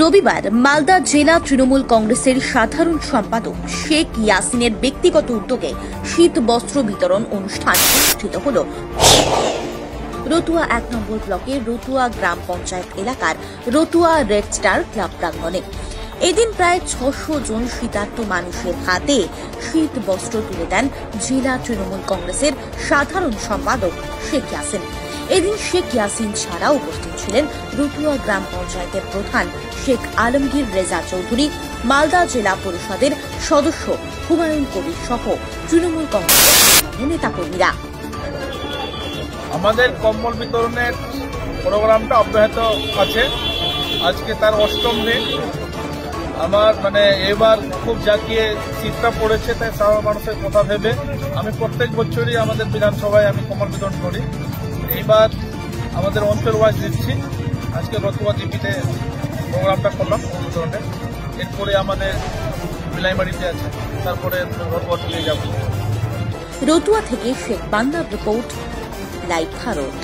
রবিবার মালদা জেলা তৃণমূল কংগ্রেসের সাধারণ সম্পাদক শেখ ইয়াসিনের ব্যক্তিগত উদ্যোগে শীত বস্ত্র বিতরণ অনুষ্ঠান অনুষ্ঠিত হল রতুয়া ১ নম্বর ব্লকের রতুয়া গ্রাম পঞ্চায়েত এলাকার রতুয়া রেড স্টার ক্লাব প্রাঙ্গণে। এদিন প্রায় ৬০০ জন শীতার্ত মানুষের হাতে শীত বস্ত্র তুলে দেন জেলা তৃণমূল কংগ্রেসের সাধারণ সম্পাদক শেখ ইয়াসিন। এদিন শেখ ইয়াসিন ছাড়া উপস্থিত ছিলেন রতুয়া গ্রাম পঞ্চায়েতের প্রধান শেখ আলমগীর রেজা চৌধুরী, মালদা জেলা পরিষদের সদস্য হুমায়ুন কবির সহ তৃণমূল কংগ্রেসের নেতাকর্মীরা। আমাদের কম্বল বিতরণের প্রোগ্রামটা অব্যাহত আছে। আজকে তার ৮ম দিন। আমার এবার খুব জাঁকিয়ে শীতটা পড়েছে, তাই সাধারণ মানুষের কথা ভেবে আমি প্রত্যেক বছরই আমাদের বিধানসভায় আমি কম্বল বিতরণ করি। এইবার আমাদের অঞ্চল ওয়াইজ দিচ্ছি। আজকে রতুয়া জিপিতে প্রোগ্রামটা করলাম বিতরণের। এরপরে আমাদের বিলাইমারিতে আছে, তারপরে ঘর নিয়ে যাব। রতুয়া থেকে শেখ বান্দার রিপোর্ট, লাইভ ভারত।